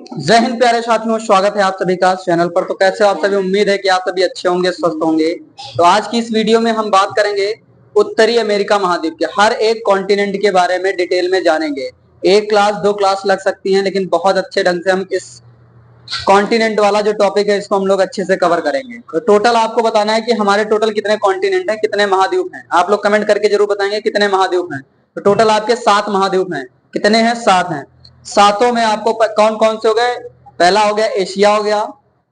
जय हिंद प्यारे साथियों, स्वागत है आप सभी का चैनल पर। तो कैसे हो आप सभी? उम्मीद है कि आप सभी अच्छे होंगे, स्वस्थ होंगे। तो आज की इस वीडियो में हम बात करेंगे उत्तरी अमेरिका महाद्वीप के हर एक कॉन्टिनेंट के बारे में डिटेल में जानेंगे। एक क्लास दो क्लास लग सकती हैं, लेकिन बहुत अच्छे ढंग से हम इस कॉन्टिनेंट वाला जो टॉपिक है इसको हम लोग अच्छे से कवर करेंगे। तो टोटल आपको बताना है कि हमारे टोटल कितने कॉन्टिनेंट हैं, कितने महाद्वीप हैं। आप लोग कमेंट करके जरूर बताएंगे कितने महाद्वीप हैं। तो टोटल आपके 7 महाद्वीप हैं। कितने हैं? 7 हैं। सातों में आपको कौन कौन से हो गए? पहला हो गया एशिया, हो गया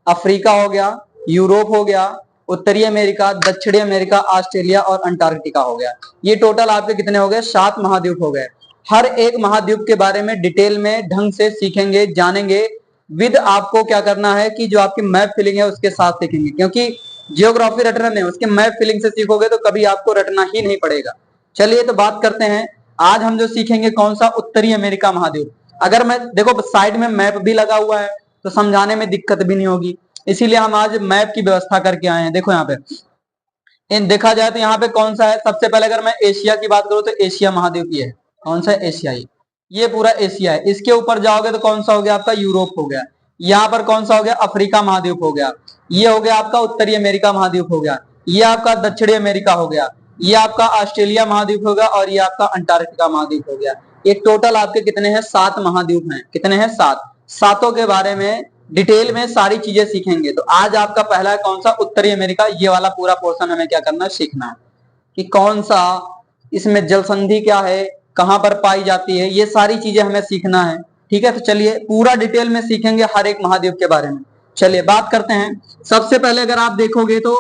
अफ्रीका, हो गया यूरोप, हो गया उत्तरी अमेरिका, दक्षिणी अमेरिका, ऑस्ट्रेलिया और अंटार्कटिका हो गया। ये टोटल आपके कितने हो गए? 7 महाद्वीप हो गए। हर एक महाद्वीप के बारे में डिटेल में ढंग से सीखेंगे, जानेंगे। विद आपको क्या करना है कि जो आपकी मैप फिलिंग है उसके साथ सीखेंगे, क्योंकि जियोग्राफी रटना नहीं, उसके मैप फिलिंग से सीखोगे तो कभी आपको रटना ही नहीं पड़ेगा। चलिए तो बात करते हैं। आज हम जो सीखेंगे कौन सा? उत्तरी अमेरिका महाद्वीप। अगर मैं देखो साइड में मैप भी लगा हुआ है तो समझाने में दिक्कत भी नहीं होगी, इसीलिए हम आज मैप की व्यवस्था करके आए हैं। देखो यहाँ पे इन देखा जाए तो यहाँ पे कौन सा है? सबसे पहले अगर मैं एशिया की बात करूं तो एशिया महाद्वीप ये है। कौन सा? एशिया। ये पूरा एशिया है। इसके ऊपर जाओगे तो कौन सा हो गया? आपका यूरोप हो गया। यहाँ पर कौन सा हो गया? अफ्रीका महाद्वीप हो गया। ये हो गया आपका उत्तरी अमेरिका महाद्वीप हो गया। ये आपका दक्षिणी अमेरिका हो गया। ये आपका ऑस्ट्रेलिया महाद्वीप होगा और ये आपका अंटार्कटिका महाद्वीप हो गया। एक टोटल आपके कितने हैं? 7 महाद्वीप हैं। कितने हैं? 7। सातों के बारे में डिटेल में सारी चीजें सीखेंगे। तो आज आपका पहला है कौन सा? उत्तरी अमेरिका। ये वाला पूरा पोर्शन हमें क्या करना है? सीखना है कि कौन सा इसमें जल संधि क्या है, कहां पर पाई जाती है, ये सारी चीजें हमें सीखना है। ठीक है, तो चलिए पूरा डिटेल में सीखेंगे हर एक महाद्वीप के बारे में। चलिए बात करते हैं। सबसे पहले अगर आप देखोगे तो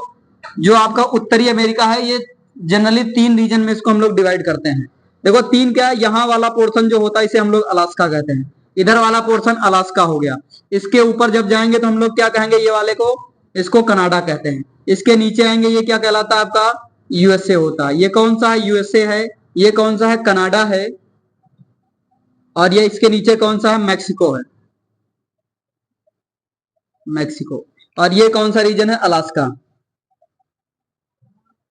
जो आपका उत्तरी अमेरिका है ये जनरली 3 रीजन में इसको हम लोग डिवाइड करते हैं। देखो 3 क्या है? यहाँ वाला पोर्शन जो होता है इसे हम लोग अलास्का कहते हैं। इधर वाला पोर्शन अलास्का हो गया। इसके ऊपर जब जाएंगे तो हम लोग क्या कहेंगे? ये वाले को, इसको कनाडा कहते हैं। इसके नीचे आएंगे, ये क्या कहलाता है? आपका यूएसए होता है। ये कौन सा है? यूएसए है। ये कौन सा है? कनाडा है। और ये इसके नीचे कौन सा है? मैक्सिको है। मैक्सिको। और ये कौन सा रीजन है? अलास्का।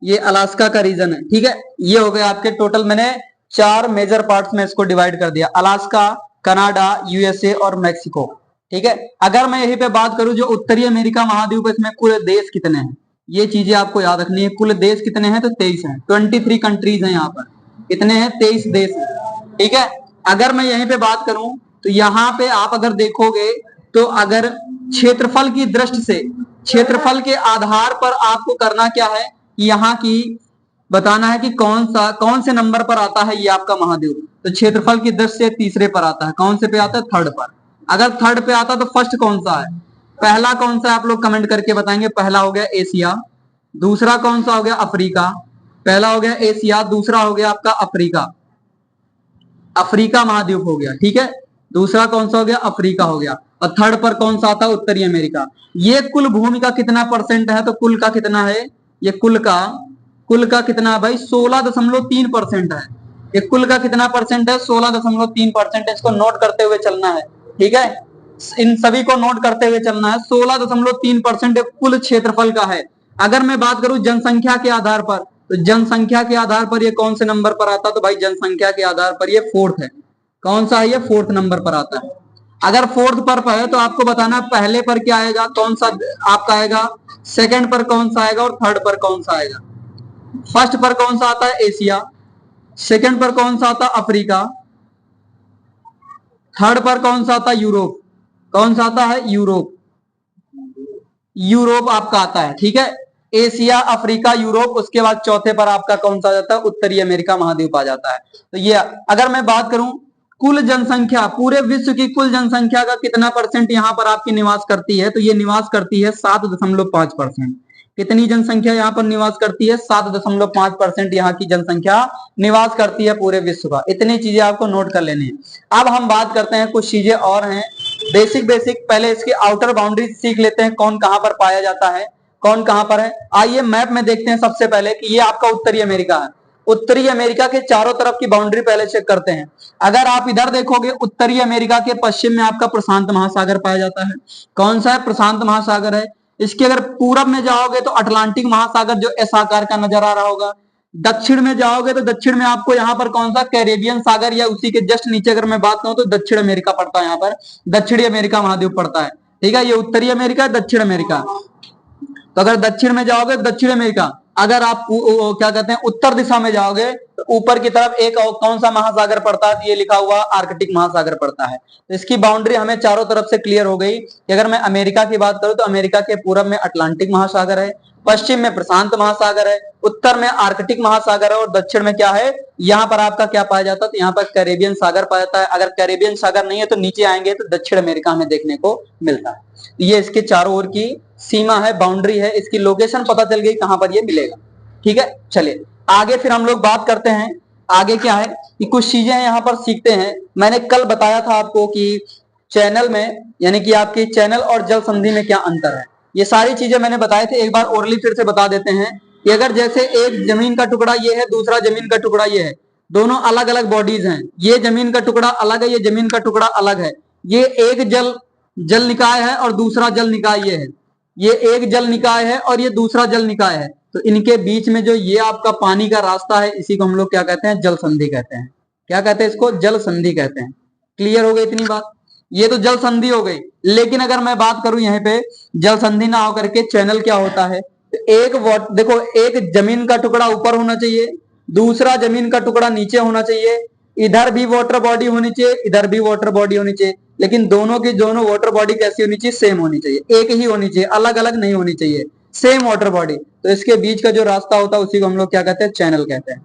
ये अलास्का का रीजन है। ठीक है, ये हो गया आपके टोटल। मैंने 4 मेजर पार्ट्स में इसको डिवाइड कर दिया: अलास्का, कनाडा, यूएसए और मैक्सिको। ठीक है, अगर मैं यहीं पे बात करूं जो उत्तरी अमेरिका महाद्वीप है, इसमें कुल देश कितने हैं ये चीजें आपको याद रखनी है। कुल देश कितने हैं? तो 23 हैं। 23 कंट्रीज हैं यहाँ पर। कितने हैं? 23 देश हैं। ठीक है, अगर मैं यहीं पे बात करूं तो यहाँ पे आप अगर देखोगे तो अगर क्षेत्रफल की दृष्टि से, क्षेत्रफल के आधार पर आपको करना क्या है? यहाँ की बताना है कि कौन से नंबर पर आता है ये आपका महाद्वीप। तो क्षेत्रफल की दृष्टि से तीसरे पर आता है। कौन से पे आता है? थर्ड पर। अगर थर्ड पे आता तो फर्स्ट कौन सा है? पहला कौन सा है? आप लोग कमेंट करके बताएंगे। पहला हो गया एशिया। दूसरा कौन सा हो गया? अफ्रीका। पहला हो गया एशिया, दूसरा हो गया आपका अफ्रीका। अफ्रीका महाद्वीप हो गया। ठीक है, दूसरा कौन सा हो गया? अफ्रीका हो गया। और थर्ड पर कौन सा आता है? उत्तरी अमेरिका। ये कुल भूमि का कितना परसेंट है? तो कुल का कितना है? ये कुल का कितना है भाई? 16.3% है। ये कुल का कितना परसेंट है? 16.3%। इसको नोट करते हुए चलना है। ठीक है, इन सभी को नोट करते हुए चलना है। 16.3% कुल क्षेत्रफल का है। अगर मैं बात करूं जनसंख्या के आधार पर, तो जनसंख्या के आधार पर ये कौन से नंबर पर आता है? तो भाई जनसंख्या के आधार पर ये 4th है। कौन सा है? ये 4th नंबर पर आता है। अगर 4th पर है तो आपको बताना है पहले पर क्या आएगा, कौन सा आपका आएगा, सेकंड पर कौन सा आएगा और थर्ड पर कौन सा आएगा। फर्स्ट पर कौन सा आता है? एशिया। सेकंड पर कौन सा आता है? अफ्रीका। थर्ड पर कौन सा आता है? यूरोप। कौन सा आता है? यूरोप। यूरोप आपका आता है। ठीक है, एशिया, अफ्रीका, यूरोप। उसके बाद चौथे पर आपका कौन सा आ जाता है? उत्तरी अमेरिका महाद्वीप आ जाता है। तो ये अगर मैं बात करूं कुल जनसंख्या, पूरे विश्व की कुल जनसंख्या का कितना परसेंट यहाँ पर आपकी निवास करती है? तो ये निवास करती है 7.5%। कितनी जनसंख्या यहाँ पर निवास करती है? 7.5% यहाँ की जनसंख्या निवास करती है पूरे विश्व का। इतनी चीजें आपको नोट कर लेनी है। अब हम बात करते हैं कुछ चीजें और हैं बेसिक। पहले इसकी आउटर बाउंड्री सीख लेते हैं, कौन कहां पर पाया जाता है, कौन कहां पर है। आइए मैप में देखते हैं सबसे पहले कि ये आपका उत्तरी अमेरिका है। उत्तरी अमेरिका के चारों तरफ की बाउंड्री पहले चेक करते हैं। अगर आप इधर देखोगे उत्तरी अमेरिका के पश्चिम में आपका प्रशांत महासागर पाया जाता है। कौन सा है? प्रशांत महासागर है। इसके अगर पूरब में जाओगे तो अटलांटिक महासागर जो एस आकार का नजर आ रहा होगा। दक्षिण में जाओगे तो दक्षिण में आपको यहाँ पर कौन सा कैरेबियन सागर या उसी के जस्ट नीचे अगर मैं बात करूं तो दक्षिण अमेरिका पड़ता है, यहाँ पर दक्षिणी अमेरिका महाद्वीप पड़ता है। ठीक है, ये उत्तरी अमेरिका, दक्षिण अमेरिका। तो अगर दक्षिण में जाओगे तो दक्षिण अमेरिका, अगर आप क्या कहते हैं उत्तर दिशा में जाओगे तो ऊपर की तरफ एक कौन सा महासागर पड़ता है, ये लिखा हुआ आर्कटिक महासागर पड़ता है। तो इसकी बाउंड्री हमें चारों तरफ से क्लियर हो गई कि अगर मैं अमेरिका की बात करूं तो अमेरिका के पूरब में अटलांटिक महासागर है, पश्चिम में प्रशांत महासागर है, उत्तर में आर्कटिक महासागर है और दक्षिण में क्या है, यहाँ पर आपका क्या पाया जाता है, तो यहाँ पर कैरेबियन सागर पाया जाता है। अगर कैरेबियन सागर नहीं है तो नीचे आएंगे तो दक्षिण अमेरिका हमें देखने को मिलता है। ये इसके चारों ओर की सीमा है, बाउंड्री है, इसकी लोकेशन पता चल गई कहां पर ये मिलेगा। ठीक है, चलिए आगे फिर हम लोग बात करते हैं। आगे क्या है कि कुछ चीजें यहाँ पर सीखते हैं। मैंने कल बताया था आपको कि चैनल में यानी कि आपकी चैनल और जल संधि में क्या अंतर है, ये सारी चीजें मैंने बताए थे। एक बार ओरली फिर से बता देते हैं कि अगर जैसे एक जमीन का टुकड़ा ये है, दूसरा जमीन का टुकड़ा ये है, दोनों अलग अलग बॉडीज हैं, ये जमीन का टुकड़ा अलग है, ये जमीन का टुकड़ा अलग है, ये एक जल निकाय है और दूसरा जल निकाय ये है, ये एक जल निकाय है और ये दूसरा जल निकाय है। तो इनके बीच में जो ये आपका पानी का रास्ता है इसी को हम लोग क्या कहते हैं, जल संधि कहते हैं। क्या कहते हैं इसको, जल संधि कहते हैं। क्लियर हो गई इतनी बात, ये तो जल संधि हो गई। लेकिन अगर मैं बात करूं यहाँ पे जल संधि ना होकर के चैनल क्या होता है, तो देखो एक जमीन का टुकड़ा ऊपर होना चाहिए, दूसरा जमीन का टुकड़ा नीचे होना चाहिए, इधर भी वाटर बॉडी होनी चाहिए, इधर भी वाटर बॉडी होनी चाहिए, लेकिन दोनों की दोनों वाटर बॉडी कैसी होनी चाहिए, सेम होनी चाहिए, एक ही होनी चाहिए, अलग अलग नहीं होनी चाहिए, सेम वाटर बॉडी। तो इसके बीच का जो रास्ता होता है उसी को हम लोग क्या कहते हैं, चैनल कहते हैं।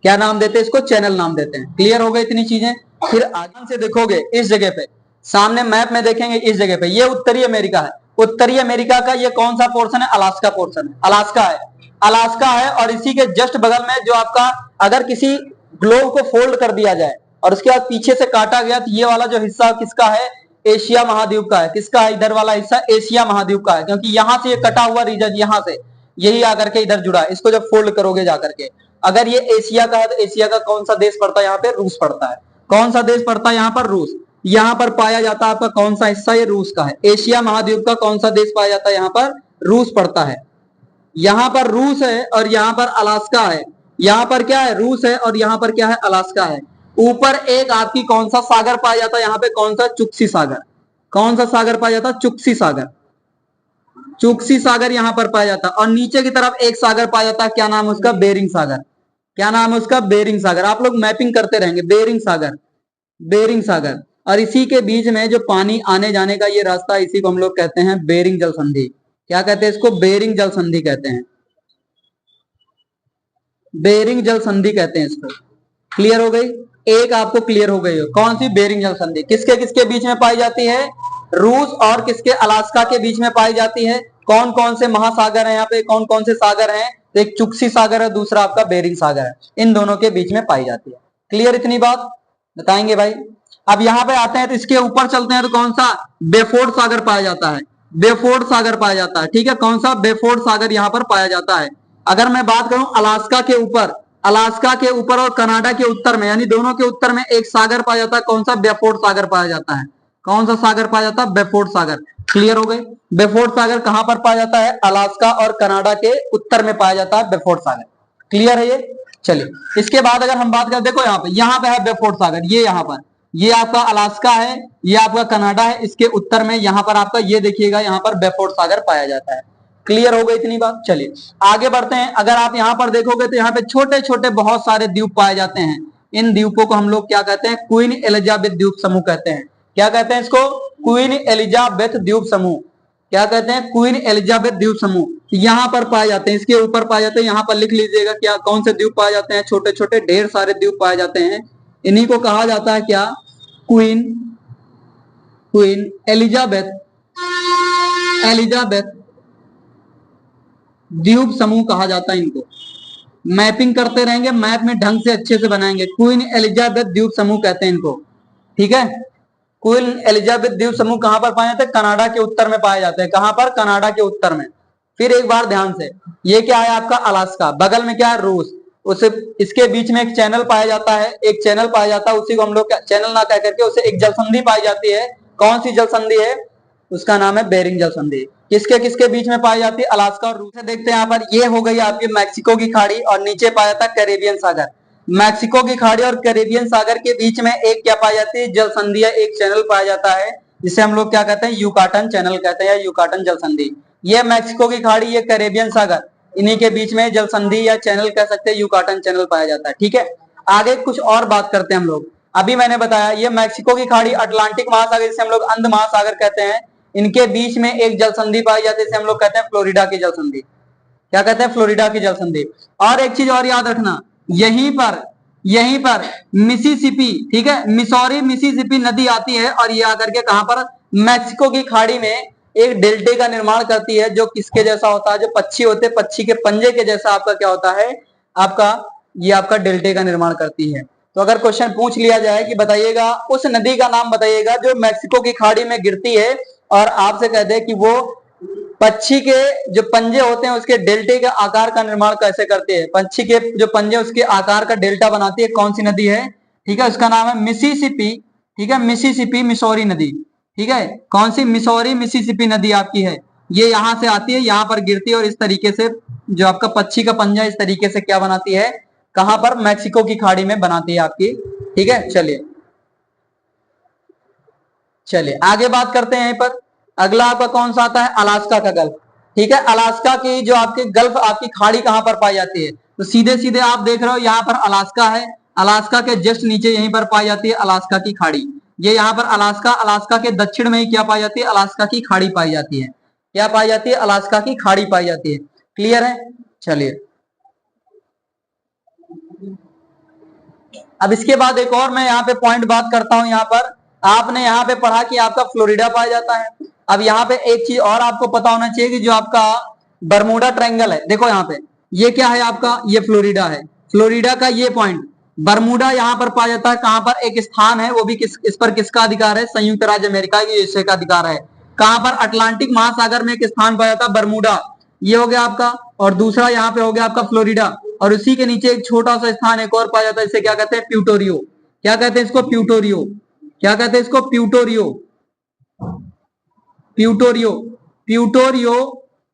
क्या नाम देते हैं इसको, चैनल नाम देते हैं। क्लियर हो गई इतनी चीजें। फिर आगे से देखोगे इस जगह पे, सामने मैप में देखेंगे इस जगह पे, ये उत्तरी अमेरिका है। उत्तरी अमेरिका का ये कौन सा पोर्शन है, अलास्का पोर्शन है, अलास्का है, अलास्का है। और इसी के जस्ट बगल में जो आपका, अगर किसी ग्लोब को फोल्ड कर दिया जाए और उसके बाद पीछे से काटा गया तो ये वाला जो हिस्सा किसका है, एशिया महाद्वीप का है। किसका है, इधर वाला हिस्सा एशिया महाद्वीप का है, क्योंकि यहां से ये कटा हुआ रीजन यहां से यही आकर के इधर जुड़ा है। इसको जब फोल्ड करोगे जाकर के, अगर ये एशिया का है तो एशिया का कौन सा देश पड़ता है, यहाँ पे रूस पड़ता है। कौन सा देश पड़ता है यहाँ पर, रूस। यहाँ पर पाया जाता है आपका कौन सा हिस्सा, ये रूस का है। एशिया महाद्वीप का कौन सा देश पाया जाता है, यहाँ पर रूस पड़ता है। यहाँ पर रूस है और यहाँ पर अलास्का है। यहाँ पर क्या है, रूस है और यहाँ पर क्या है, अलास्का है। ऊपर एक आपकी कौन सा सागर पाया जाता है, यहाँ पे कौन सा, चुक्सी सागर। कौन सा सागर पाया जाता है, चुक्सी सागर। चुक्सी सागर यहाँ पर पाया जाता है। और नीचे की तरफ एक सागर पाया जाता है, क्या नाम है उसका, बेरिंग सागर। क्या नाम है उसका, बेरिंग सागर। आप लोग मैपिंग करते रहेंगे, बेरिंग सागर, बेरिंग सागर। और इसी के बीच में जो पानी आने जाने का ये रास्ता, इसी को हम लोग कहते हैं बेरिंग जल संधि। क्या कहते हैं इसको, बेरिंग जल संधि कहते हैं, बेरिंग जल संधि कहते हैं इसको। क्लियर हो गई, एक आपको क्लियर हो गई हो, कौन सी, बेरिंग जल संधि। किसके किसके बीच में पाई जाती है, रूस और किसके, अलास्का के बीच में पाई जाती है। कौन कौन से महासागर हैं यहाँ पे, कौन कौन से सागर हैं, एक चुक्सी सागर है, दूसरा आपका बेरिंग सागर है, इन दोनों के बीच में पाई जाती है। क्लियर इतनी बात, बताएंगे भाई। अब यहाँ पे आते हैं तो इसके ऊपर चलते हैं तो कौन सा, बेफोर्ड सागर पाया जाता है, बेफोर्ड सागर पाया जाता है। ठीक है, कौन सा, बेफोर्ड सागर यहाँ पर पाया जाता है। अगर मैं बात करूं अलास्का के ऊपर, अलास्का के ऊपर और कनाडा के उत्तर में, यानी दोनों के उत्तर में एक सागर पाया जाता है, कौन सा, बेफोर्ड सागर पाया जाता है। कौन सा सागर पाया जाता है, बेफोर्ड सागर। क्लियर हो गई, बेफोर्ड सागर कहां पर पाया जाता है, अलास्का और कनाडा के उत्तर में पाया जाता है बेफोर्ड सागर। क्लियर है ये। चलिए इसके बाद अगर हम बात करें, देखो यहाँ पे है बेफोर्ड सागर, ये यहाँ पर, ये आपका अलास्का है, ये आपका कनाडा है, इसके उत्तर में यहाँ पर आपका ये देखिएगा, यहाँ पर बेफोर्ड सागर पाया जाता है। क्लियर हो गई इतनी बात। चलिए आगे बढ़ते हैं। अगर आप यहाँ पर देखोगे तो यहाँ पे छोटे छोटे बहुत सारे द्वीप पाए जाते हैं। इन द्वीपों को हम लोग क्या कहते हैं, क्वीन एलिजाबेथ द्वीप समूह कहते हैं। क्या कहते हैं इसको, क्वीन एलिजाबेथ द्वीप समूह। क्या कहते हैं, क्वीन एलिजाबेथ द्वीप समूह। यहाँ पर पाए जाते हैं, इसके ऊपर पाए जाते हैं, यहाँ पर लिख लीजिएगा क्या, कौन से द्वीप पाए जाते हैं, छोटे छोटे ढेर सारे द्वीप पाए जाते हैं। इन्हीं को कहा जाता है क्या, क्वीन, क्वीन एलिजाबेथ, एलिजाबेथ द्वीप समूह कहा जाता है इनको। मैपिंग करते रहेंगे, मैप में ढंग से अच्छे से बनाएंगे। क्वीन एलिजाबेथ द्वीप समूह कहते हैं इनको। ठीक है, क्वीन एलिजाबेथ द्वीप समूह कहां पर पाए जाते हैं, कनाडा के उत्तर में पाए जाते हैं। कहां पर, कनाडा के उत्तर में। फिर एक बार ध्यान से, ये क्या है आपका अलास्का, बगल में क्या है, रूस। उसे, इसके बीच में एक चैनल पाया जाता है, एक चैनल पाया जाता है, उसी को हम लोग चैनल ना कह करके उसे एक जलसंधि पाई जाती है। कौन सी जलसंधि है, उसका नाम है बेरिंग जल संधि। किसके किसके बीच में पाई जाती है? अलास्का और रूस। देखते हैं यहाँ पर, ये हो गई आपकी मैक्सिको की खाड़ी और नीचे पाया जाता है कैरेबियन सागर। मैक्सिको की खाड़ी और कैरेबियन सागर के बीच में एक क्या पाई जाती है? जल संधि, एक चैनल पाया जाता है जिसे हम लोग क्या कहते हैं? युकाटन चैनल कहते हैं या युकाटन जल संधि। ये मैक्सिको की खाड़ी, ये कैरेबियन सागर, इन्हीं के बीच में जल संधि या चैनल कह सकते हैं, युकाटन चैनल पाया जाता है। ठीक है, आगे कुछ और बात करते हैं हम लोग। अभी मैंने बताया ये मैक्सिको की खाड़ी, अटलांटिक महासागर जिसे हम लोग अंध महासागर कहते हैं, इनके बीच में एक जल संधि पाई जाती है, जिसे हम लोग कहते हैं फ्लोरिडा की जल संधि। क्या कहते हैं? फ्लोरिडा की जल संधि। और एक चीज और याद रखना, यहीं पर मिसिसिपी, ठीक है, मिसौरी मिसिसिपी नदी आती है और ये आकर के कहां पर? मैक्सिको की खाड़ी में एक डेल्टे का निर्माण करती है, जो किसके जैसा होता है? जो पक्षी होते हैं, पक्षी के पंजे के जैसा आपका क्या होता है? आपका ये आपका डेल्टे का निर्माण करती है। तो अगर क्वेश्चन पूछ लिया जाए कि बताइएगा उस नदी का नाम बताइएगा जो मैक्सिको की खाड़ी में गिरती है और आपसे कह दे कि वो पक्षी के जो पंजे होते हैं उसके डेल्टे के आकार का निर्माण कैसे करती है? पक्षी के जो पंजे उसके आकार का डेल्टा बनाती है, कौन सी नदी है? ठीक है, उसका नाम है मिसिसिपी। ठीक है, मिसिसिपी, मिसौरी नदी। ठीक है, कौन सी? मिसौरी मिसिसिपी नदी आपकी है, ये यहां से आती है, यहां पर गिरती है और इस तरीके से जो आपका पक्षी का पंजा इस तरीके से क्या बनाती है? कहां पर? मैक्सिको की खाड़ी में बनाती है आपकी। ठीक है, चलिए चलिए आगे बात करते हैं। यहीं पर अगला आपका कौन सा आता है? अलास्का का गल्फ। ठीक है, अलास्का की जो आपकी गल्फ, आपकी खाड़ी कहां पर पाई जाती है? तो सीधे सीधे आप देख रहे हो यहाँ पर अलास्का है, अलास्का के जस्ट नीचे यहीं पर पाई जाती है अलास्का की खाड़ी। ये यहाँ पर अलास्का, अलास्का के दक्षिण में ही क्या पाई जाती है? अलास्का की खाड़ी पाई जाती है। क्या पाई जाती है? अलास्का की खाड़ी पाई जाती है। क्लियर है? चलिए, अब इसके बाद एक और मैं यहाँ पे पॉइंट बात करता हूं। यहाँ पर आपने यहाँ पे पढ़ा कि आपका फ्लोरिडा पाया जाता है। अब यहाँ पे एक चीज और आपको पता होना चाहिए कि जो आपका बरमूडा ट्रायंगल है, देखो यहाँ पे ये क्या है आपका? ये फ्लोरिडा है। फ्लोरिडा का ये पॉइंट बरमूडा यहाँ पर पाया जाता है। कहां पर? एक स्थान है, वो भी इस पर किसका अधिकार है? संयुक्त राज्य अमेरिका यूएसए का अधिकार है। कहां पर? अटलांटिक महासागर में एक स्थान पाया जाता है बरमूडा, ये हो गया आपका, और दूसरा यहाँ पे हो गया आपका फ्लोरिडा, और उसी के नीचे एक छोटा सा स्थान एक और पाया जाता है, इसे क्या कहते हैं? प्यूटोरियो। क्या कहते हैं इसको? प्यूटोरियो। क्या कहते हैं इसको? प्यूटोरियो। प्यूटोरियो, प्यूटोरियो,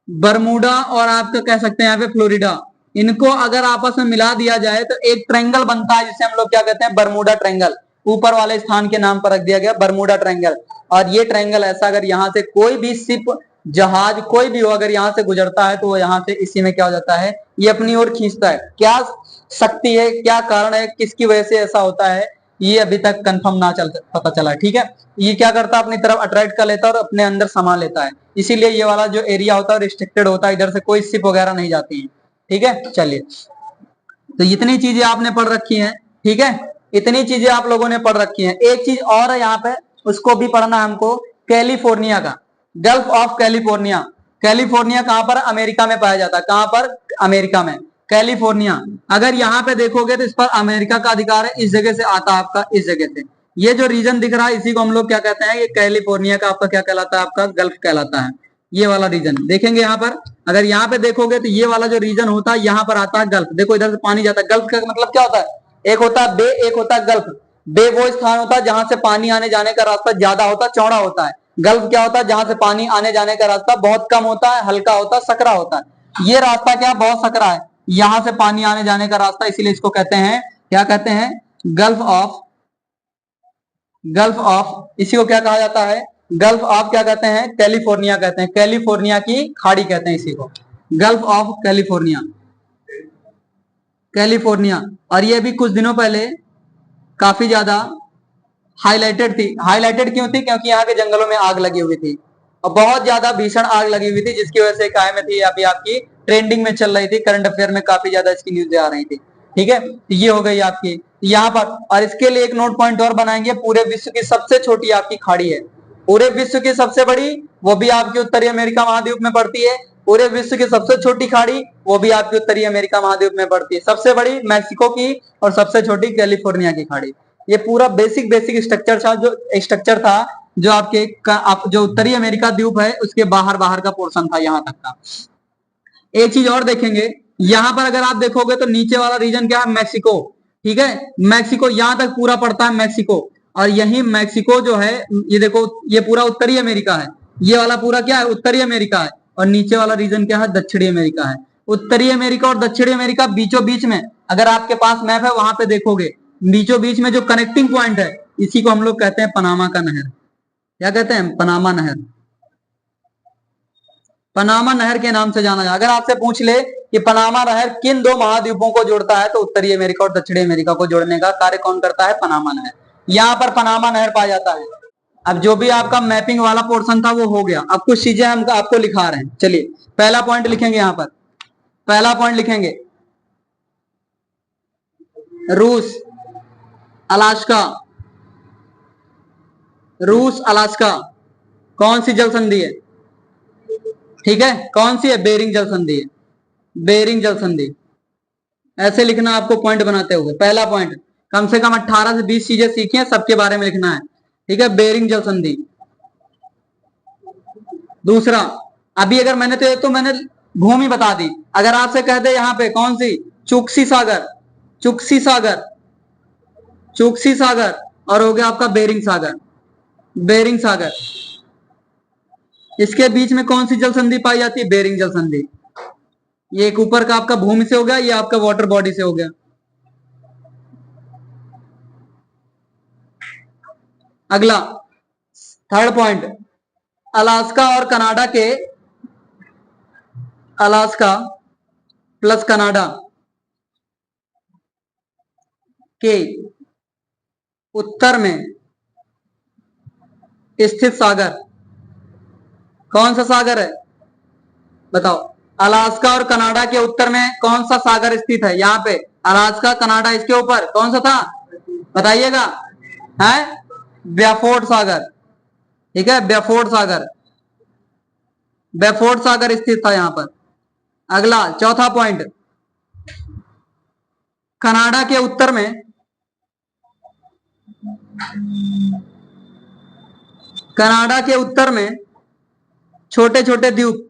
बरमूडा और आपका कह सकते हैं यहाँ पे फ्लोरिडा, इनको अगर आपस में मिला दिया जाए तो एक ट्रायंगल बनता है जिसे हम लोग क्या कहते हैं? Bermuda triangle. ऊपर वाले स्थान के नाम पर रख दिया गया बरमूडा ट्रायंगल। और ये ट्रायंगल ऐसा, अगर यहाँ से कोई भी शिप, जहाज, कोई भी हो, अगर यहाँ से गुजरता है तो वो यहाँ से इसी में क्या हो जाता है? ये अपनी ओर खींचता है। क्या शक्ति है, क्या कारण है, किसकी वजह से ऐसा होता है, ये अभी तक कंफर्म ना पता चला। ठीक है, ये क्या करता है? अपनी तरफ अट्रैक्ट कर लेता है और अपने अंदर समा लेता है, इसीलिए ये वाला जो एरिया होता है रिस्ट्रिक्टेड होता है, इधर से कोई शिप वगैरह नहीं जाती है। ठीक है, चलिए, तो इतनी चीजें आपने पढ़ रखी हैं। ठीक है, इतनी चीजें आप लोगों ने पढ़ रखी हैं। एक चीज और है यहाँ पे, उसको भी पढ़ना है हमको, कैलिफोर्निया का, गल्फ ऑफ कैलिफोर्निया। कैलिफोर्निया कहां पर? अमेरिका में पाया जाता है। कहां पर? अमेरिका में, कैलिफोर्निया। अगर यहाँ पे देखोगे तो इस पर अमेरिका का अधिकार है, इस जगह से आता है आपका, इस जगह से। ये जो रीजन दिख रहा है इसी को हम लोग क्या कहते हैं? ये कैलिफोर्निया का आपका क्या कहलाता है? आपका गल्फ कहलाता है। ये वाला रीजन देखेंगे यहाँ पर, अगर यहाँ पे देखोगे तो ये वाला जो रीजन होता है यहाँ पर आता है गल्फ। देखो इधर से पानी जाता है। गल्फ का मतलब क्या होता है? एक होता है बे, एक होता है गल्फ। बे वो स्थान होता है जहां से पानी आने जाने का रास्ता ज्यादा होता है, चौड़ा होता है। गल्फ क्या होता है? जहां से पानी आने जाने का रास्ता बहुत कम होता है, हल्का होता है, सकरा होता है। ये रास्ता क्या? बहुत सकरा है, यहां से पानी आने जाने का रास्ता, इसीलिए इसको कहते हैं, क्या कहते हैं? गल्फ ऑफ, गल्फ ऑफ, इसी को क्या कहा जाता है? गल्फ ऑफ क्या कहते हैं? कैलिफोर्निया कहते हैं। कैलिफोर्निया की खाड़ी कहते हैं इसी को, गल्फ ऑफ कैलिफोर्निया, कैलिफोर्निया। और ये भी कुछ दिनों पहले काफी ज्यादा हाईलाइटेड थी। हाईलाइटेड क्यों थी? क्योंकि यहाँ के जंगलों में आग लगी हुई थी और बहुत ज्यादा भीषण आग लगी हुई थी, जिसकी वजह से काय में थी, अभी आपकी ट्रेंडिंग में चल रही थी, करंट अफेयर में काफी ज्यादा इसकी न्यूज आ रही थी। ठीक है, ये हो गई आपकी यहाँ पर। और इसके लिए एक नोट पॉइंट और बनाएंगे, पूरे विश्व की सबसे छोटी आपकी खाड़ी है, पूरे विश्व की सबसे बड़ी, वो भी आपकी उत्तरी अमेरिका महाद्वीप में पड़ती है। पूरे विश्व की सबसे छोटी खाड़ी, वो भी आपकी उत्तरी अमेरिका महाद्वीप में पड़ती है। सबसे बड़ी मैक्सिको की और सबसे छोटी कैलिफोर्निया की खाड़ी। ये पूरा बेसिक बेसिक स्ट्रक्चर था जो आपके जो उत्तरी अमेरिका द्वीप है उसके बाहर बाहर का पोर्शन था, यहां तक का। एक चीज और देखेंगे, यहां पर अगर आप देखोगे तो नीचे वाला रीजन क्या है? मैक्सिको। ठीक है, मैक्सिको यहां तक पूरा पड़ता है मैक्सिको, और यही मैक्सिको जो है, ये देखो, ये पूरा उत्तरी अमेरिका है, ये वाला पूरा क्या है, उत्तरी अमेरिका है, और नीचे वाला रीजन क्या है, दक्षिणी अमेरिका है। उत्तरी अमेरिका और दक्षिणी अमेरिका बीचों बीच में, अगर आपके पास मैप है वहां पे देखोगे, बीचों बीच में जो कनेक्टिंग पॉइंट है, इसी को हम लोग कहते हैं पनामा का नहर। क्या कहते हैं, पनामा नहर। पनामा नहर के नाम से जाना जाता है। अगर आपसे पूछ ले कि पनामा नहर किन दो महाद्वीपों को जोड़ता है, तो उत्तरी अमेरिका और दक्षिणी अमेरिका को जोड़ने का कार्य कौन करता है, पनामा नहर। यहाँ पर पनामा नहर पाया जाता है। अब जो भी आपका मैपिंग वाला पोर्शन था वो हो गया, अब कुछ चीजें हम आपको लिखा रहे हैं। चलिए पहला पॉइंट लिखेंगे, यहाँ पर पहला पॉइंट लिखेंगे, रूस अलास्का। रूस अलास्का कौन सी जल संधि है, ठीक है, कौन सी है, बेरिंग जल संधि है, बेरिंग जल संधि। ऐसे लिखना आपको पॉइंट बनाते हुए। पहला पॉइंट, कम से कम 18 से 20 चीजें सीखी हैं, सबके बारे में लिखना है, ठीक है, बेरिंग जल संधि। दूसरा, अभी अगर मैंने तो मैंने भूमि बता दी, अगर आपसे कह दे यहाँ पे कौन सी, चुक्सी सागर, चुक्सी सागर, चुक्सी सागर, और हो गया आपका बेरिंग सागर, बेरिंग सागर। इसके बीच में कौन सी जल संधि पाई जाती है, बेरिंग जल संधि। ये एक ऊपर का आपका भूमि से हो गया, ये आपका वाटर बॉडी से हो गया। अगला थर्ड पॉइंट, अलास्का और कनाडा के, अलास्का प्लस कनाडा के उत्तर में स्थित सागर कौन सा सागर है, बताओ। अलास्का और कनाडा के उत्तर में कौन सा सागर स्थित है, यहाँ पे अलास्का कनाडा, इसके ऊपर कौन सा था, बताइएगा, है ब्याफोर्ड सागर, ठीक है, ब्याफोर्ड सागर, ब्याफोर्ड सागर स्थित था यहाँ पर। अगला चौथा पॉइंट, कनाडा के उत्तर में, कनाडा के उत्तर में छोटे छोटे द्वीप,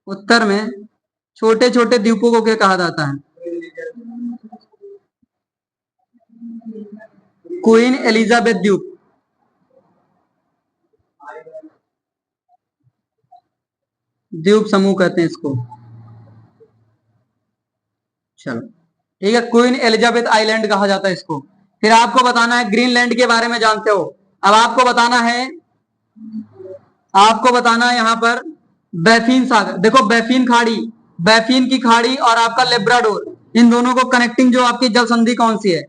उत्तर में छोटे छोटे द्वीपों को क्या कहा जाता है, क्वीन एलिजाबेथ द्वीप, द्वीप समूह कहते हैं इसको। चलो ठीक है, क्वीन एलिजाबेथ आइलैंड कहा जाता है इसको। फिर आपको बताना है, ग्रीनलैंड के बारे में जानते हो, अब आपको बताना है, आपको बताना है यहाँ पर बैफिन सागर। देखो बैफिन खाड़ी, बैफिन की खाड़ी और आपका लेब्राडोर, इन दोनों को कनेक्टिंग जो आपकी जल संधि कौन सी है,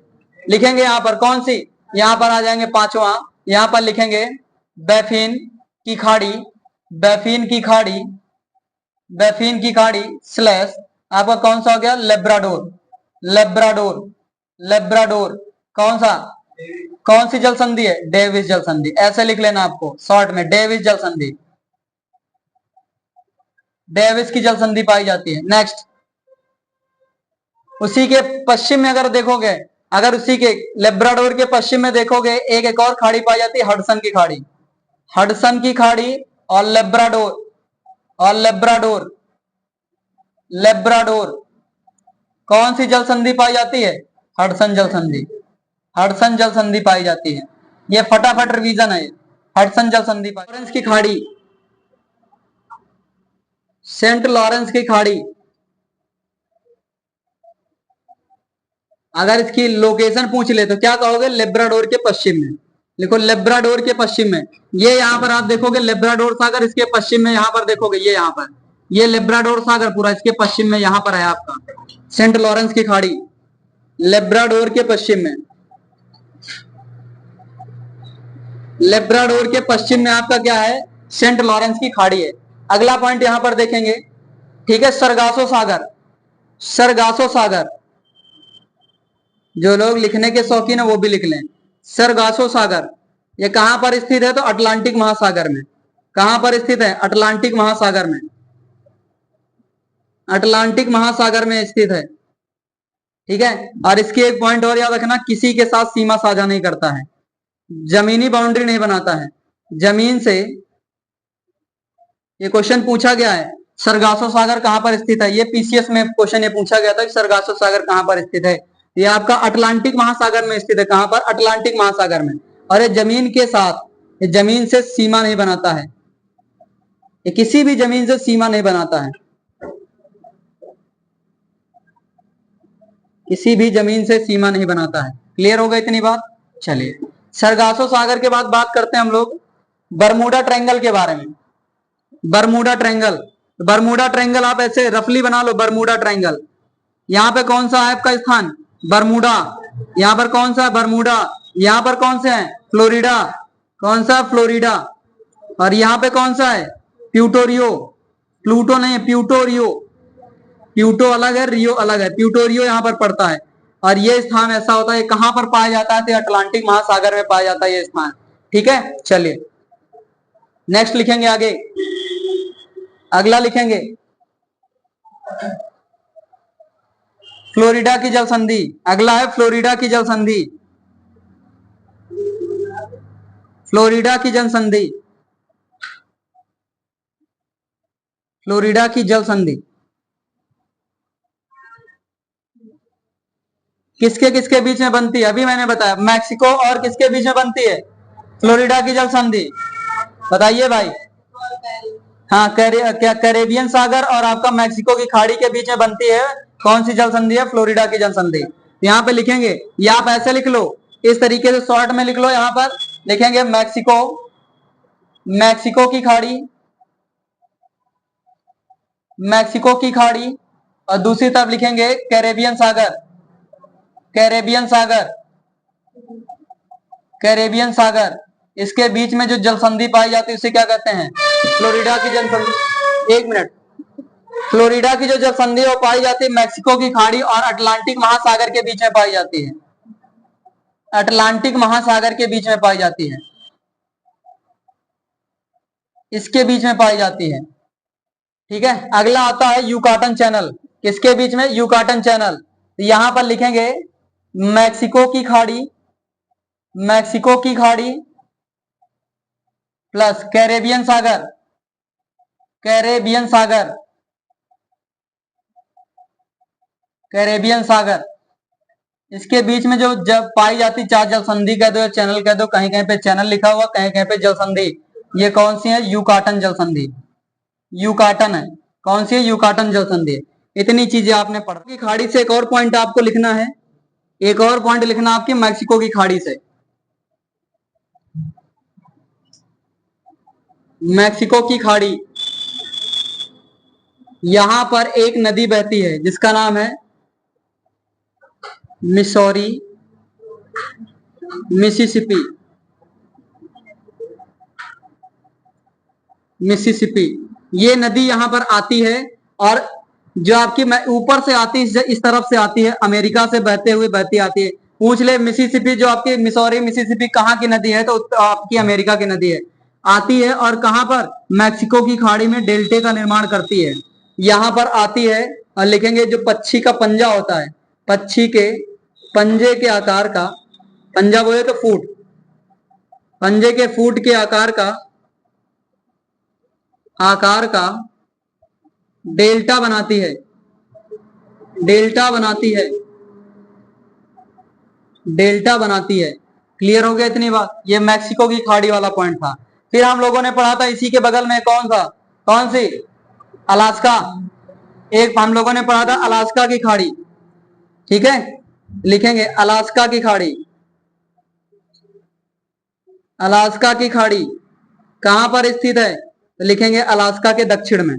लिखेंगे यहाँ पर कौन सी, यहाँ पर आ जाएंगे पांचवा, यहाँ पर लिखेंगे बैफिन की खाड़ी, बैफिन की खाड़ी, बैफिन की खाड़ी स्लैश आपका कौन सा हो गया, लेब्राडोर, लेब्राडोर, लेब्राडोर कौन सा, कौन सी जल संधि है, डेविस जल संधि। ऐसे लिख लेना आपको शॉर्ट में, डेविस जल संधि, डेविस की जल संधि पाई जाती है। नेक्स्ट, उसी के पश्चिम में अगर देखोगे, अगर उसी के लेब्राडोर के पश्चिम में देखोगे, एक और खाड़ी पाई जाती है, हडसन की खाड़ी, हडसन की खाड़ी और लेब्राडोर, और लेब्राडोर, लेब्राडोर कौन सी जल संधि पाई जाती है, हडसन जल संधि, हडसन जल संधि पाई जाती है। ये फटाफट रिवीजन है, हडसन जल संधि। लॉरेंस की खाड़ी, सेंट लॉरेंस की खाड़ी, अगर इसकी लोकेशन पूछ ले तो क्या कहोगे, लेब्राडोर के पश्चिम में, लिखो लेब्राडोर के पश्चिम में। ये यहाँ पर आप देखोगे लेब्राडोर सागर, इसके पश्चिम में यहाँ पर देखोगे, ये यहाँ पर, ये लेब्राडोर सागर पूरा इसके पश्चिम में यहाँ पर है आपका सेंट लॉरेंस की खाड़ी, लेब्राडोर के पश्चिम में, लेब्राडोर के पश्चिम में आपका क्या है, सेंट लॉरेंस की खाड़ी है। अगला पॉइंट यहां पर देखेंगे, ठीक है, सरगासो सागर, सरगासो सागर, जो लोग लिखने के शौकीन है वो भी लिख लें, सरगासो सागर ये कहां पर स्थित है, तो अटलांटिक महासागर में। कहां पर स्थित है, अटलांटिक महासागर में, अटलांटिक महासागर में स्थित है, ठीक है। और इसकी एक पॉइंट और याद रखना, किसी के साथ सीमा साझा नहीं करता है, जमीनी बाउंड्री नहीं बनाता है, जमीन से। ये क्वेश्चन पूछा गया है, सरगासो सागर कहां पर स्थित है, ये पीसीएस में क्वेश्चन ये पूछा गया था कि सरगासो सागर कहां पर स्थित है। ये आपका अटलांटिक महासागर में स्थित है, कहां पर, अटलांटिक महासागर में। और ये जमीन के साथ ये जमीन से सीमा नहीं बनाता है, ये किसी भी जमीन से सीमा नहीं बनाता है, किसी भी जमीन से सीमा नहीं बनाता है। क्लियर हो गई इतनी बात? चलिए, सरगासो सागर के बाद बात करते हैं हम लोग बरमूडा ट्रायंगल के बारे में। बरमूडा ट्रायंगल, बरमूडा ट्रायंगल आप ऐसे रफली बना लो, बरमूडा ट्रायंगल। यहाँ पे कौन सा है आपका स्थान? बरमूडा। यहाँ पर कौन सा है? बरमूडा। यहाँ पर कौन से है? फ्लोरिडा। कौन सा? फ्लोरिडा। और यहाँ पे कौन सा है? प्यूटोरियो। प्लूटो नहीं है, प्यूटोरियो। प्यूटो अलग है, रियो अलग है, प्यूटोरियो यहाँ पर पड़ता है। और ये स्थान ऐसा होता है, कहां पर पाया जाता है? तो अटलांटिक महासागर में पाया जाता है ये स्थान। ठीक है, चलिए नेक्स्ट लिखेंगे आगे, अगला लिखेंगे फ्लोरिडा की जल संधि। अगला है फ्लोरिडा की जल संधि, फ्लोरिडा की जल संधि, फ्लोरिडा की जल संधि किसके किसके बीच में बनती है? अभी मैंने बताया, मैक्सिको और किसके बीच में बनती है? फ्लोरिडा की जल संधि। बताइए भाई। हाँ, क्या कैरेबियन सागर और आपका मैक्सिको की खाड़ी के बीच में बनती है कौन सी जल संधि है? फ्लोरिडा की जल संधि। यहाँ पे लिखेंगे, या आप ऐसे लिख लो, इस तरीके से शॉर्ट में लिख लो। यहाँ पर लिखेंगे मैक्सिको, मैक्सिको की खाड़ी, मैक्सिको की खाड़ी, और दूसरी तरफ लिखेंगे कैरेबियन सागर, कैरेबियन सागर, कैरेबियन सागर। इसके बीच में जो जल संधि पाई जाती है उसे क्या कहते हैं? फ्लोरिडा की जल संधि। एक मिनट, फ्लोरिडा की जो जल संधि वो पाई जाती है मैक्सिको की खाड़ी और अटलांटिक महासागर के बीच में पाई जाती है, अटलांटिक महासागर के बीच में पाई जाती है, इसके बीच में पाई जाती है। ठीक है, अगला आता है यूकाटन चैनल। किसके बीच में? Yucatan channel. यहां पर लिखेंगे मैक्सिको की खाड़ी, मैक्सिको की खाड़ी प्लस कैरेबियन सागर, कैरेबियन सागर, कैरेबियन सागर। इसके बीच में जो जब पाई जाती चार जल संधि कह दो या चैनल कह दो, कहीं कहीं पे चैनल लिखा हुआ, कहीं कहीं पे जल संधि। ये कौन सी है? यूकाटन जल संधि, यूकाटन है। कौन सी है? यूकाटन जल संधि। इतनी चीजें आपने पढ़ की खाड़ी से एक और पॉइंट आपको लिखना है, एक और पॉइंट लिखना आपकी मैक्सिको की खाड़ी से। मैक्सिको की खाड़ी, यहां पर एक नदी बहती है जिसका नाम है मिसौरी, मिसिसिपी, मिसिसिपी। ये नदी यहां पर आती है और जो आपकी ऊपर से आती है, इस तरफ से आती है, अमेरिका से बहते हुए बहती आती है। पूछ ले मिसिसिपी, जो आपकी मिसौरी मिसिसिपी कहाँ की नदी है? तो आपकी अमेरिका की नदी है। आती है और कहां पर? मैक्सिको की खाड़ी में डेल्टे का निर्माण करती है। यहां पर आती है और लिखेंगे जो पक्षी का पंजा होता है, पक्षी के पंजे के आकार का, पंजा बोले तो फूट, पंजे के फूट के आकार का डेल्टा बनाती है, डेल्टा बनाती है, डेल्टा बनाती है। क्लियर हो गया इतनी बात? ये मैक्सिको की खाड़ी वाला पॉइंट था। फिर हम लोगों ने पढ़ा था इसी के बगल में कौन सा? कौन सी? अलास्का। एक हम लोगों ने पढ़ा था अलास्का की खाड़ी। ठीक है, लिखेंगे अलास्का की खाड़ी, अलास्का की खाड़ी कहां पर स्थित है? तो लिखेंगे अलास्का के दक्षिण में,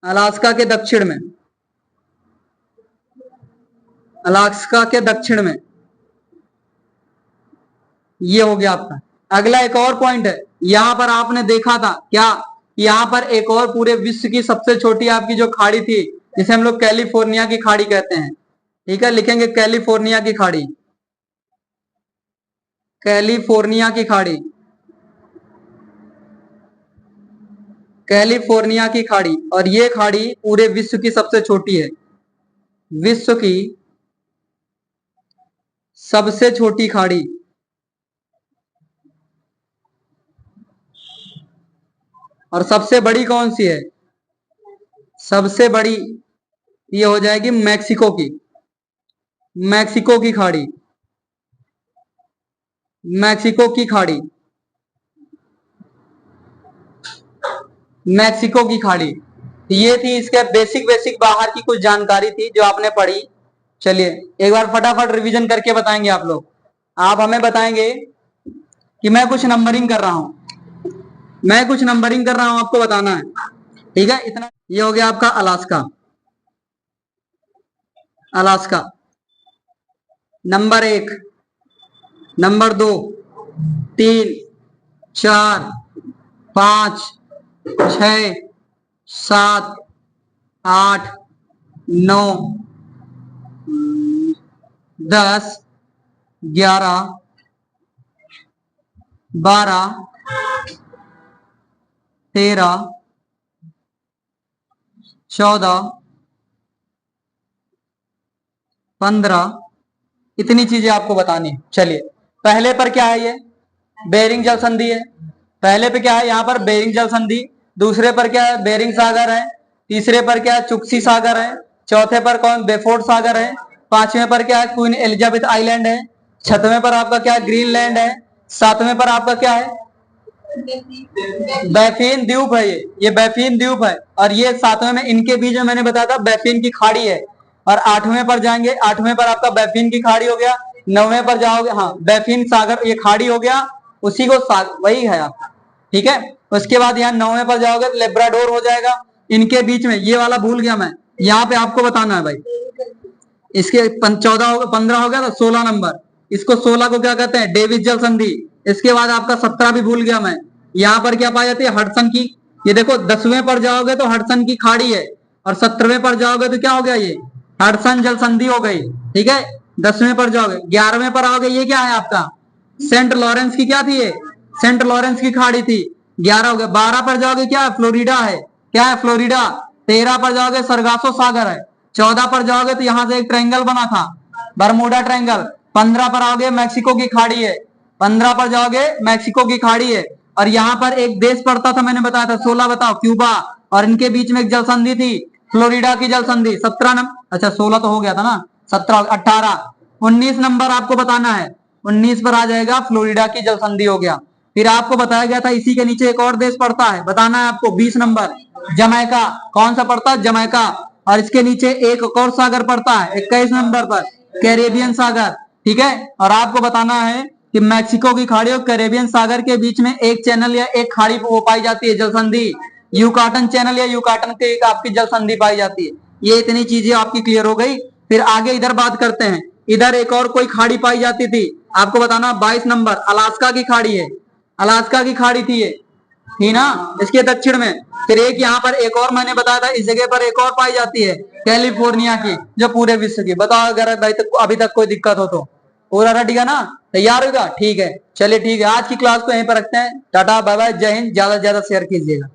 अलास्का के दक्षिण में, अलास्का के दक्षिण में। ये हो गया आपका। अगला एक और पॉइंट है, यहां पर आपने देखा था क्या? यहां पर एक और पूरे विश्व की सबसे छोटी आपकी जो खाड़ी थी, जिसे हम लोग कैलिफोर्निया की खाड़ी कहते हैं। ठीक है, लिखेंगे कैलिफोर्निया की खाड़ी, कैलिफोर्निया की खाड़ी, कैलिफोर्निया की खाड़ी। और ये खाड़ी पूरे विश्व की सबसे छोटी है, विश्व की सबसे छोटी खाड़ी। और सबसे बड़ी कौन सी है? सबसे बड़ी ये हो जाएगी मैक्सिको की, मैक्सिको की खाड़ी, मैक्सिको की खाड़ी। मैक्सिको की खाड़ी। ये थी इसके बेसिक बेसिक बाहर की कुछ जानकारी थी जो आपने पढ़ी। चलिए एक बार फटाफट रिवीजन करके बताएंगे आप लोग। आप हमें बताएंगे कि मैं कुछ नंबरिंग कर रहा हूं, मैं कुछ नंबरिंग कर रहा हूं, आपको बताना है। ठीक है, इतना। ये हो गया आपका अलास्का, अलास्का नंबर 1, नंबर 2, 3, 4, 5, 6, 7, 8, 9, 10, 11, 12, 13, 14, 15, इतनी चीजें आपको बतानी। चलिए पहले पर क्या है, ये बेरिंग जल संधि है। पहले पे क्या है, यहाँ पर बेरिंग जल संधि। दूसरे पर क्या है, बेरिंग सागर है। तीसरे पर क्या है, चुक्सी सागर है। चौथे पर कौन, बेफोर्ड सागर है। पांचवें पर क्या है, क्वीन एलिजाबेथ आइलैंड है। छठवें पर आपका क्या है, ग्रीनलैंड है। सातवें पर आपका क्या है, बैफिन द्वीप है। ये बैफिन द्वीप है। और ये सातवें में, इनके बीच में मैंने बताया था बैफिन की खाड़ी है। और आठवें पर जाएंगे, आठवें पर आपका बैफिन की खाड़ी हो गया। नौवें पर जाओगे, हाँ बैफिन सागर, ये खाड़ी हो गया, उसी को वही है आपका। ठीक है, उसके बाद यहाँ नौवें पर जाओगे तो लेब्राडोर हो जाएगा। इनके बीच में ये वाला भूल गया मैं, यहाँ पे आपको बताना है भाई। इसके 14 हो, 15 हो गया तो 16 नंबर, इसको 16 को क्या कहते हैं, डेविस जल संधि। इसके बाद आपका 17 भी भूल गया मैं, यहाँ पर क्या पाई जाती है, हडसन की। ये देखो 10वें पर जाओगे तो हडसन की खाड़ी है। और 17वें पर जाओगे तो क्या हो गया, ये हडसन जल संधि हो गई। ठीक है, 10वें पर जाओगे, 11वें पर आओगे, ये क्या है आपका, सेंट लॉरेंस की क्या थी ये, सेंट लॉरेंस की खाड़ी थी। 11 हो गया। 12 पर जाओगे, क्या है, फ्लोरिडा है। क्या है, फ्लोरिडा। 13 पर जाओगे, सरगासो सागर है। 14 पर जाओगे तो यहां से एक ट्रायंगल बना था, बरमूडा ट्रायंगल। 15 पर आओगे, मैक्सिको की खाड़ी है। 15 पर जाओगे, मैक्सिको की खाड़ी है। और यहाँ पर एक देश पड़ता था, मैंने बताया था। 16 बताओ, क्यूबा। और इनके बीच में एक जल संधि थी, फ्लोरिडा की जल संधि। 17 नंबर, अच्छा 16 तो हो गया था ना, 17, 18, 19 नंबर आपको बताना है। 19 पर आ जाएगा, फ्लोरिडा की जल संधि हो गया। फिर आपको बताया गया था इसी के नीचे एक और देश पड़ता है, बताना है आपको। 20 नंबर, जमैका। कौन सा पड़ता है, जमैका। और इसके नीचे एक और सागर पड़ता है 21 नंबर पर, कैरेबियन सागर। ठीक है, और आपको बताना है कि मैक्सिको की खाड़ी और कैरेबियन सागर के बीच में एक चैनल या एक खाड़ी वो पाई जाती है, जल संधि। यूकाटन चैनल या यूकाटन के एक आपकी जल संधि पाई जाती है। ये इतनी चीजें आपकी क्लियर हो गई। फिर आगे इधर बात करते हैं। इधर एक और कोई खाड़ी पाई जाती थी, आपको बताना। 22 नंबर, अलास्का की खाड़ी है। अलास्का की खाड़ी थी ये, थी ना, इसके दक्षिण में। फिर एक यहाँ पर एक और मैंने बताया था, इस जगह पर एक और पाई जाती है, कैलिफोर्निया की, जो पूरे विश्व की। बताओ अगर अभी तक कोई दिक्कत हो तो। पूरा रटिएगा ना, तैयार होगा, ठीक है। चलिए ठीक है, आज की क्लास को यहीं पर रखते हैं। टाटा बाय बाय, जय हिंद। ज्यादा से ज्यादा शेयर कीजिएगा।